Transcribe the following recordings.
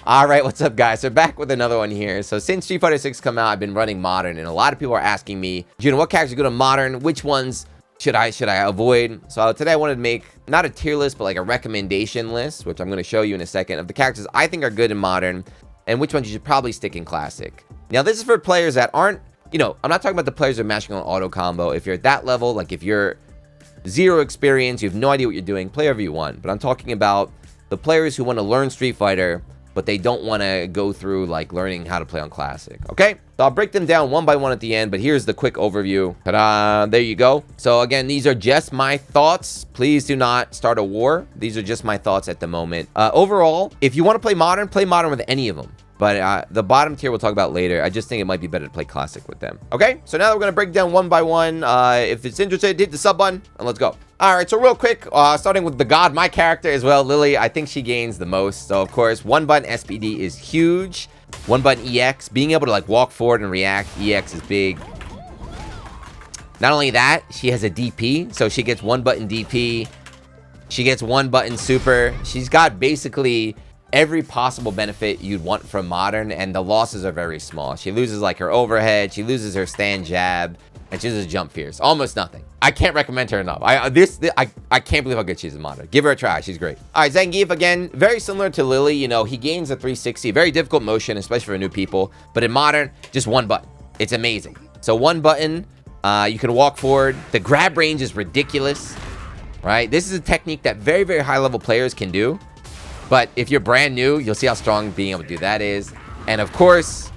All right, what's up, guys? So back with another one here. So since Street Fighter 6 come out, I've been running Modern, and a lot of people are asking me, June, what characters go to Modern? Which ones should I avoid? So today I wanted to make not a tier list, but like a recommendation list, which I'm going to show you in a second, of the characters I think are good in Modern, and which ones you should probably stick in Classic. Now, this is for players that aren't, you know, I'm not talking about the players that are mashing on auto combo. If you're at that level, like if you're zero experience, you have no idea what you're doing, play whatever you want. But I'm talking about the players who want to learn Street Fighter, but they don't want to go through like learning how to play on Classic. Okay, so I'll break them down one by one at the end, but here's the quick overview. Ta-da, there you go. So again, these are just my thoughts. Please do not start a war. These are just my thoughts at the moment. Overall, if you want to play Modern with any of them. But the bottom tier we'll talk about later. I just think it might be better to play Classic with them. Okay, so now we're going to break down one by one. If it's interested, hit the sub button and let's go. All right, so real quick, starting with the god, my character as well, Lily. I think she gains the most. So, of course, one button SPD is huge. One button EX, being able to like walk forward and react, EX is big. Not only that, she has a DP. So she gets one button DP. She gets one button super. She's got basically every possible benefit you'd want from Modern, and the losses are very small. She loses like her overhead, she loses her stand jab, and she loses jump fierce. Almost nothing. I can't recommend her enough. I can't believe how good she is in Modern. Give her a try. She's great. All right, Zangief, again, very similar to Lily. You know, he gains a 360. Very difficult motion, especially for new people. But in Modern, just one button. It's amazing. So one button, you can walk forward. The grab range is ridiculous, right? This is a technique that very, very high-level players can do. But if you're brand new, you'll see how strong being able to do that is. And of course,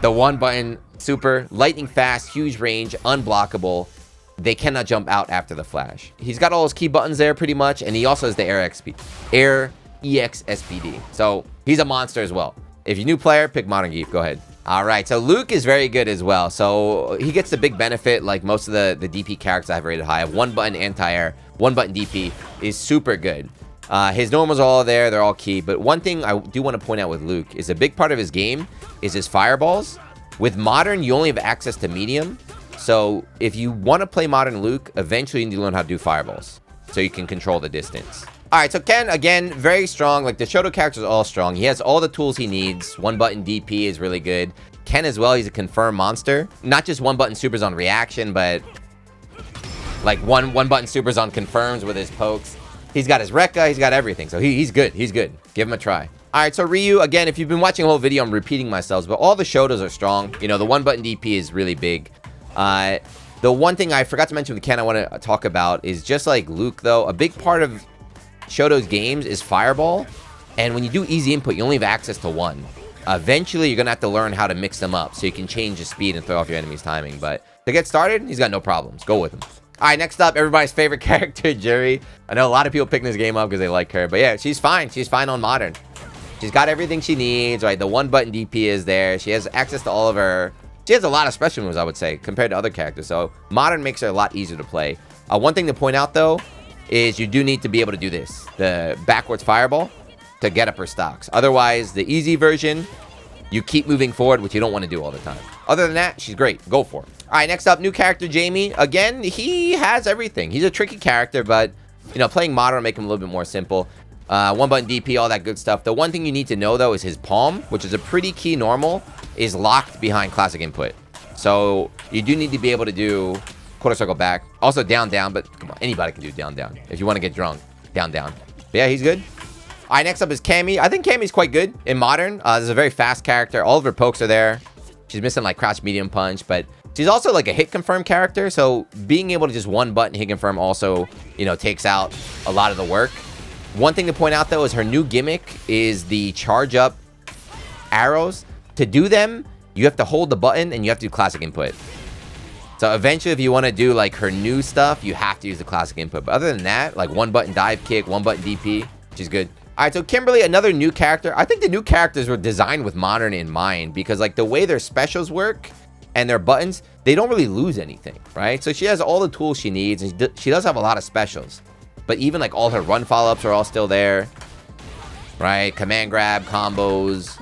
the one button super, lightning fast, huge range, unblockable. They cannot jump out after the flash. He's got all his key buttons there pretty much, and he also has the Air EX SPD. So he's a monster as well. If you're a new player, pick Modern Geef. Go ahead. All right, so Luke is very good as well. So he gets the big benefit, like most of the DP characters I've rated high. One button anti-air, one button DP is super good. His normals are all there. They're all key. But one thing I do want to point out with Luke is a big part of his game is his fireballs. With Modern, you only have access to medium. So if you want to play Modern Luke, eventually you need to learn how to do fireballs so you can control the distance. All right, so Ken, again, very strong. Like the Shoto characters are all strong. He has all the tools he needs. One button DP is really good. Ken as well, he's a confirmed monster. Not just one button supers on reaction, but like one button supers on confirms with his pokes. He's got his Rekka, he's got everything. So he's good, he's good. Give him a try. All right, so Ryu, again, if you've been watching the whole video, I'm repeating myself, but all the Shotos are strong. You know, the one button DP is really big. The one thing I forgot to mention with Ken I want to talk about is just like Luke, though, a big part of Shoto's games is Fireball. And when you do easy input, you only have access to one. Eventually, you're going to have to learn how to mix them up so you can change the speed and throw off your enemy's timing. But to get started, he's got no problems. Go with him. All right, next up, everybody's favorite character, Juri. I know a lot of people picking this game up because they like her. But yeah, she's fine. She's fine on Modern. She's got everything she needs, right? The one button DP is there. She has access to all of her. She has a lot of special moves, I would say, compared to other characters. So Modern makes her a lot easier to play. One thing to point out, though, is you do need to be able to do this. The backwards fireball to get up her stocks. Otherwise, the easy version, you keep moving forward, which you don't want to do all the time. Other than that, she's great. Go for it. All right, next up, new character, Jamie. Again, he has everything. He's a tricky character, but, you know, playing Modern will make him a little bit more simple. One button DP, all that good stuff. The one thing you need to know, though, is his palm, which is a pretty key normal, is locked behind classic input. So you do need to be able to do quarter circle back. Also down, down, but come on, anybody can do down, down. If you want to get drunk, down, down. But yeah, he's good. All right, next up is Cammy. I think Cammy's quite good in Modern. This is a very fast character. All of her pokes are there. She's missing like crouch medium punch, but she's also like a hit confirm character. So being able to just one button hit confirm also, you know, takes out a lot of the work. One thing to point out, though, is her new gimmick is the charge up arrows. To do them, you have to hold the button and you have to do classic input. So eventually, if you want to do like her new stuff, you have to use the classic input. But other than that, like one button dive kick, one button DP, she's good. All right, so Kimberly, another new character. I think the new characters were designed with Modern in mind because like the way their specials work and their buttons, they don't really lose anything, right? So she has all the tools she needs, and she does have a lot of specials. But even like all her run follow-ups are all still there, right? Command grab, combos,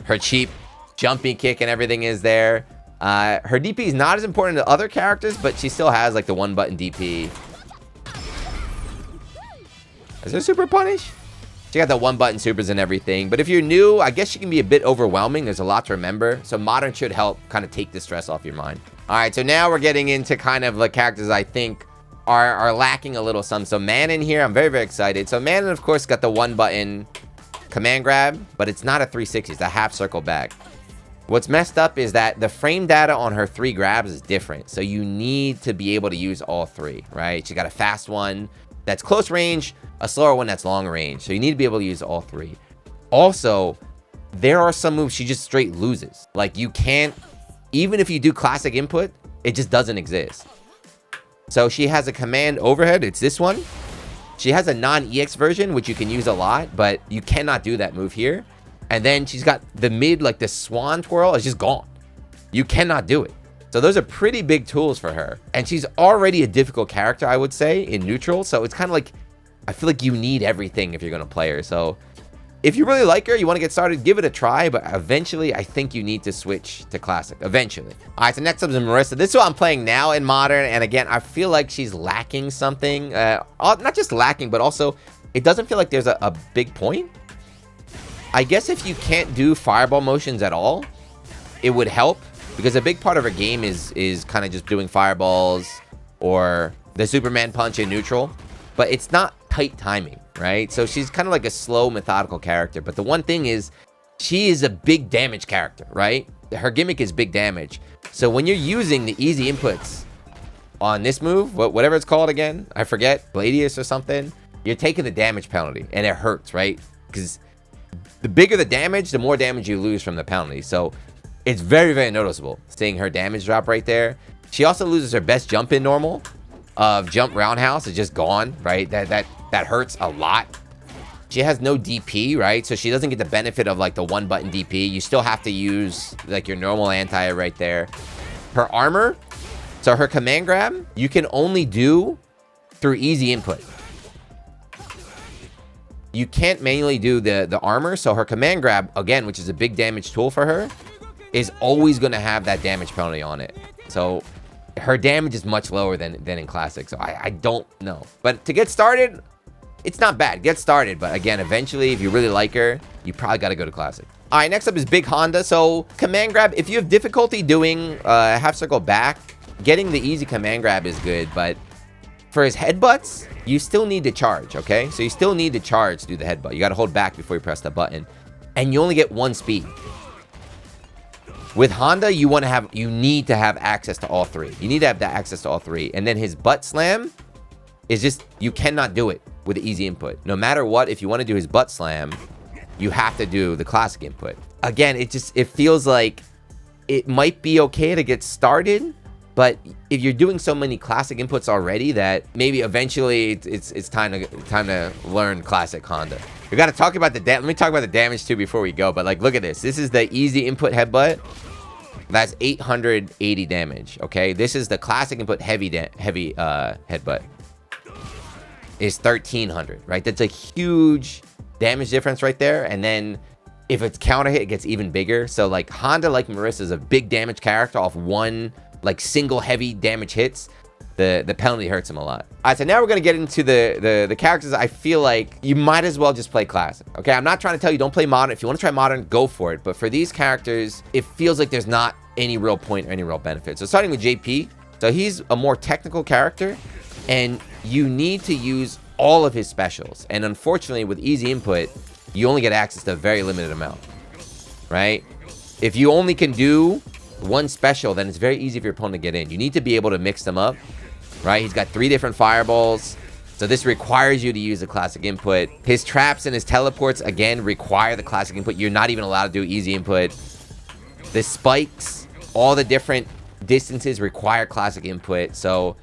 her cheap jumping kick and everything is there. Her DP is not as important to other characters, but she still has like the one button DP. Is there super punish? She got the one button supers and everything. But if you're new, I guess she can be a bit overwhelming. There's a lot to remember. So modern should help kind of take the stress off your mind. All right, so now we're getting into kind of the characters I think are lacking a little some. So Manon here, I'm very, very excited. So Manon, of course, got the one button command grab, but it's not a 360, it's a half circle back. What's messed up is that the frame data on her 3 grabs is different. So you need to be able to use all 3, right? She got a fast one that's close range, a slower one that's long range. So you need to be able to use all 3. Also, there are some moves she just straight loses. Like you can't, even if you do classic input, it just doesn't exist. So she has a command overhead. It's this one. She has a non-EX version, which you can use a lot, but you cannot do that move here. And then she's got the mid, like the swan twirl is just gone. You cannot do it. So those are pretty big tools for her. And she's already a difficult character, I would say, in neutral. So it's kind of like, I feel like you need everything if you're going to play her. So if you really like her, you want to get started, give it a try. But eventually, I think you need to switch to classic. Eventually. All right, so next up is Marisa. This is what I'm playing now in modern. And again, I feel like she's lacking something. Not just lacking, but also it doesn't feel like there's a big point. I guess if you can't do fireball motions at all, it would help. Because a big part of her game is kind of just doing fireballs or the Superman punch in neutral. But it's not tight timing, right? So she's kind of like a slow, methodical character. But the one thing is, she is a big damage character, right? Her gimmick is big damage. So when you're using the easy inputs on this move, whatever it's called again, I forget, Gladius or something, you're taking the damage penalty. And it hurts, right? Because the bigger the damage, the more damage you lose from the penalty. So it's very, very noticeable seeing her damage drop right there. She also loses her best jump in normal of jump roundhouse. Is just gone, right? That hurts a lot. She has no DP, right? So she doesn't get the benefit of like the one button DP. You still have to use like your normal anti right there. Her armor, so her command grab, you can only do through easy input. You can't manually do the armor. So her command grab, again, which is a big damage tool for her, is always going to have that damage penalty on it. So her damage is much lower than in classic. So I don't know. But to get started, it's not bad. Get started. But again, eventually, if you really like her, you probably got to go to classic. All right, next up is Big Honda. So command grab, if you have difficulty doing half circle back, getting the easy command grab is good. But for his headbutts, you still need to charge, okay? So you still need to charge to do the headbutt. You got to hold back before you press the button. And you only get 1 speed. With Honda, you need to have access to all 3. You need to have that access to all 3. And then his butt slam is just, you cannot do it with the easy input. No matter what, if you want to do his butt slam, you have to do the classic input. Again, it feels like it might be okay to get started, but if you're doing so many classic inputs already that maybe eventually it's time to learn classic Honda. We got to talk about let me talk about the damage too before we go. But like, look at this. This is the easy input headbutt. That's 880 damage. Okay, this is the classic input heavy headbutt. Is 1300. Right, that's a huge damage difference right there. And then if it's counter hit, it gets even bigger. So like Honda, like Marisa, is a big damage character off one like single heavy damage hits. The penalty hurts him a lot. All right, so now we're gonna get into the characters. I feel like you might as well just play classic. Okay, I'm not trying to tell you don't play modern. If you want to try modern, go for it. But for these characters, it feels like there's not any real point or any real benefit. So starting with JP, so he's a more technical character, and you need to use all of his specials. And unfortunately, with easy input, you only get access to a very limited amount. Right? If you only can do one special, then it's very easy for your opponent to get in. You need to be able to mix them up. Right, he's got 3 different fireballs, so this requires you to use the classic input. His traps and his teleports, again, require the classic input. You're not even allowed to do easy input. The spikes, all the different distances require classic input. So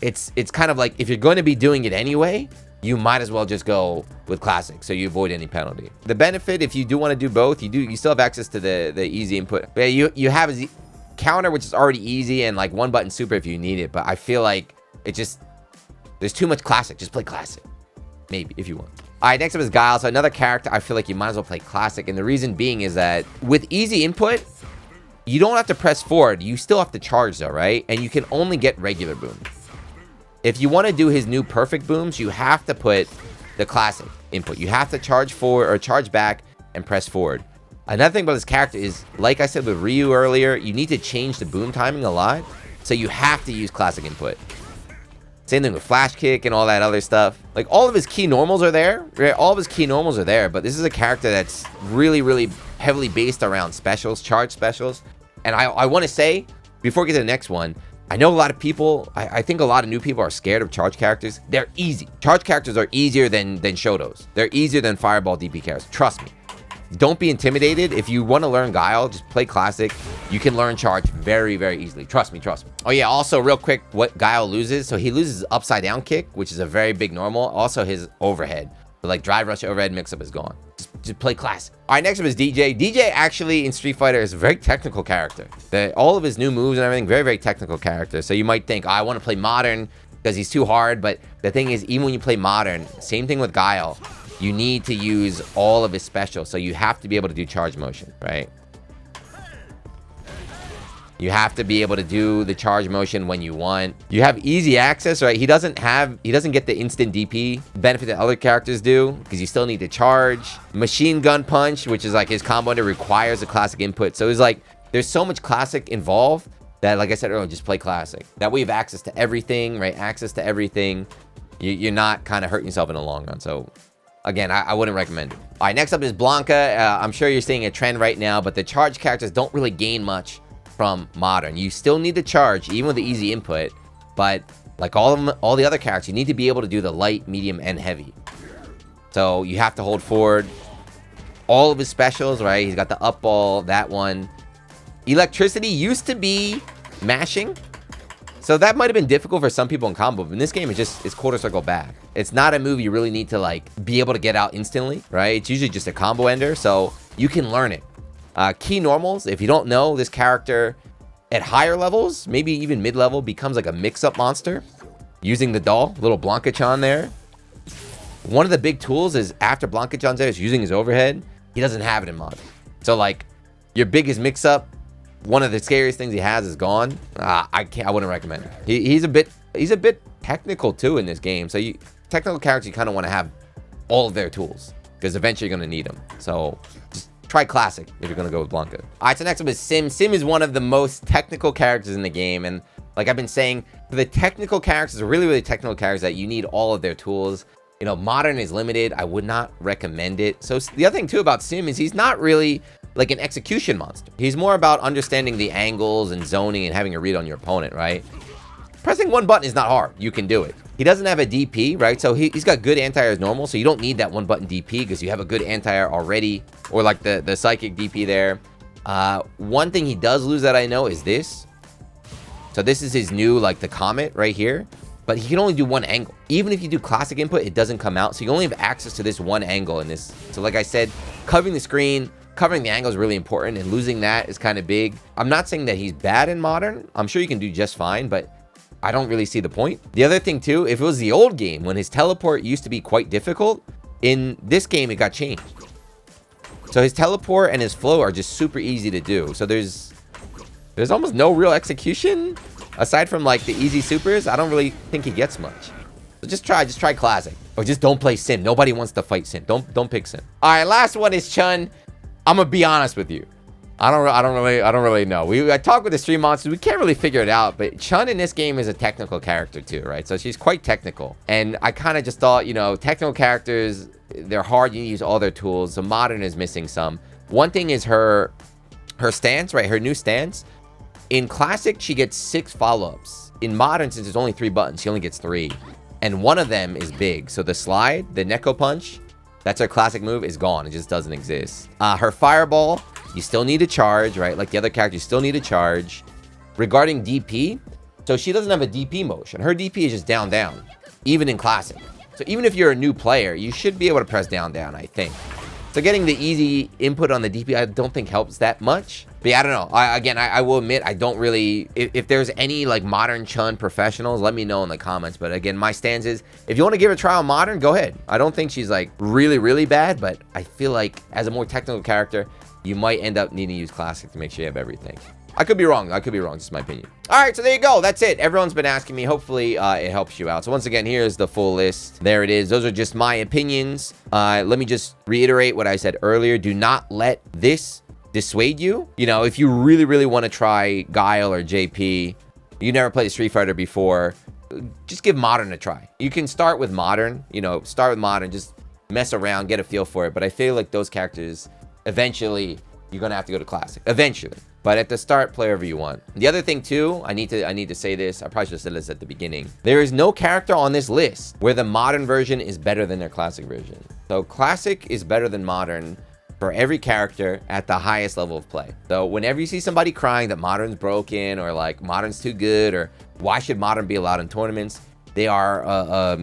it's kind of like, if you're going to be doing it anyway, you might as well just go with classic so you avoid any penalty. The benefit, if you do want to do both, you still have access to the easy input. But you have his counter, which is already easy, and like one button super if you need it. But I feel like there's too much classic. Just play classic, maybe, if you want. All right, next up is Guile. So another character I feel like you might as well play classic, and the reason being is that with easy input, you don't have to press forward. You still have to charge though, right? And you can only get regular booms. If you want to do his new perfect booms, you have to put the classic input. You have to charge forward or charge back and press forward. Another thing about this character is, like I said with Ryu earlier, you need to change the boom timing a lot. So you have to use classic input. Same thing with flash kick and all that other stuff. Like, all of his key normals are there. Right? All of his key normals are there, but this is a character that's really, really heavily based around specials, charge specials. And I want to say, before we get to the next one, I know a lot of people, I think a lot of new people are scared of charge characters. They're easy. Charge characters are easier than Shotos. They're easier than Fireball DP characters. Trust me. Don't be intimidated. If you want to learn Guile, just play classic. You can learn charge very, very easily. Trust me, trust me. Oh yeah, also real quick, what Guile loses. So he loses upside down kick, which is a very big normal. Also his overhead. But like drive rush overhead mix up is gone. Just play classic. All right, next up is Dee Jay. Dee Jay actually in Street Fighter is a very technical character. All of his new moves and everything, very, very technical character. So you might think, oh, I want to play modern because he's too hard. But the thing is, even when you play modern, same thing with Guile. You need to use all of his specials. So you have to be able to do charge motion, right? You have to be able to do the charge motion when you want. You have easy access, right? He doesn't get the instant DP benefit that other characters do because you still need to charge. Machine gun punch, which is like his combo under, requires a classic input. So it's like, there's so much classic involved that, like I said earlier, just play classic. That way you have access to everything, right? Access to everything. You're not kind of hurting yourself in the long run. So again, I wouldn't recommend it. All right, next up is Blanka. I'm sure you're seeing a trend right now, but the charge characters don't really gain much from modern. You still need to charge, even with the easy input, but like all the other characters, you need to be able to do the light, medium, and heavy. So you have to hold forward. All of his specials, right? He's got the up ball, that one. Electricity used to be mashing. So that might have been difficult for some people in combo, but in this game, it's quarter circle back. It's not a move you really need to like be able to get out instantly, right? It's usually just a combo ender, so you can learn it. Key normals, if you don't know, this character at higher levels, maybe even mid-level, becomes like a mix-up monster using the doll, little Blanka-chan there. One of the big tools is after Blanka-chan's there is using his overhead. He doesn't have it in mod. So like your biggest mix-up, one of the scariest things he has is gone. I wouldn't recommend it. He's a bit technical too in this game. So technical characters, you kind of want to have all of their tools because eventually you're going to need them. So just try classic if you're going to go with Blanka. All right, so next up is Sim. Sim is one of the most technical characters in the game. And like I've been saying, for the technical characters, really, really technical characters that you need all of their tools. You know, modern is limited. I would not recommend it. So the other thing too about Sim is he's not really like an execution monster. He's more about understanding the angles and zoning and having a read on your opponent, right? Pressing one button is not hard. You can do it. He doesn't have a DP, right? So he's got good anti-air as normal, so you don't need that one button DP because you have a good anti-air already, or like the psychic DP there. One thing he does lose that I know is this. So this is his new, like the Comet right here, but he can only do one angle. Even if you do classic input, it doesn't come out. So you only have access to this one angle in this. So like I said, covering the screen, covering the angle is really important, and losing that is kind of big. I'm not saying that he's bad in modern. I'm sure you can do just fine, but I don't really see the point. The other thing too, if it was the old game when his teleport used to be quite difficult, in this game it got changed. So his teleport and his flow are just super easy to do. So there's almost no real execution aside from like the easy supers. I don't really think he gets much. So just try classic, or just don't play Sim. Nobody wants to fight Sim. Don't pick Sim. All right, last one is Chun. I'm gonna be honest with you. I don't really know. I talked with the stream monsters. We can't really figure it out. But Chun in this game is a technical character too, right? So she's quite technical. And I kind of just thought, you know, technical characters, they're hard. You use all their tools. So modern is missing some. One thing is her stance, right? Her new stance. In classic, she gets 6 follow-ups. In modern, since there's only 3 buttons, she only gets 3. And one of them is big. So the slide, the Neko punch, that's her classic move, is gone. It just doesn't exist. Her fireball, you still need to charge, right? Like the other character, you still need to charge. Regarding DP, so she doesn't have a DP motion. Her DP is just down, down, even in classic. So even if you're a new player, you should be able to press down, down, I think. So getting the easy input on the DP, I don't think helps that much. But yeah, I don't know. I will admit, I don't really... If there's any like modern Chun professionals, let me know in the comments. But again, my stance is, if you want to give it a try on modern, go ahead. I don't think she's like really, really bad, but I feel like as a more technical character, you might end up needing to use classic to make sure you have everything. I could be wrong. I could be wrong. Just my opinion. All right, so there you go. That's it. Everyone's been asking me. Hopefully, it helps you out. So once again, here's the full list. There it is. Those are just my opinions. Let me just reiterate what I said earlier. Do not let this dissuade you. You know, if you really, really want to try Guile or JP, you never played Street Fighter before, just give Modern a try. You can start with Modern. You know, start with Modern. Just mess around, get a feel for it. But I feel like those characters, eventually, you're gonna have to go to Classic. Eventually. But at the start, play wherever you want. The other thing too, I need to say this. I probably should have said this at the beginning. There is no character on this list where the Modern version is better than their Classic version. So Classic is better than Modern for every character at the highest level of play. So whenever you see somebody crying that Modern's broken, or like Modern's too good, or why should Modern be allowed in tournaments, they are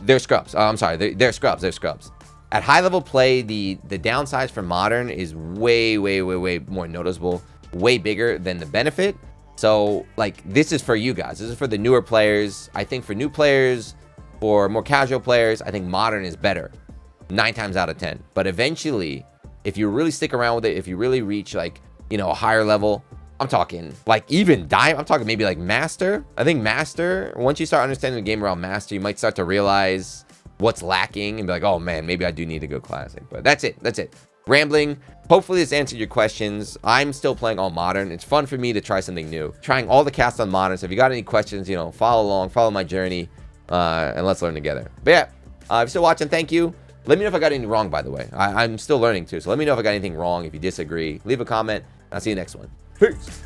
they're scrubs. I'm sorry, they're scrubs. They're scrubs. At high level play, the downsides for Modern is way more noticeable, way bigger than the benefit. So like, this is for you guys. This is for the newer players. I think for new players, for more casual players, I think Modern is better 9 times out of 10. But eventually, if you really stick around with it, if you really reach like, you know, a higher level, I'm talking like even I'm talking maybe like Master. I think Master, once you start understanding the game around Master, you might start to realize what's lacking and be like, oh man, maybe I do need to go Classic. But that's it. Rambling. Hopefully this answered your questions. I'm still playing all Modern. It's fun for me to try something new, trying all the casts on Modern. So if you got any questions, you know, follow along, follow my journey, and let's learn together. But yeah, if you're still watching, thank you. Let me know if I got anything wrong, by the way. I'm still learning too, so let me know if I got anything wrong. If you disagree, leave a comment. I'll see you next one. Peace.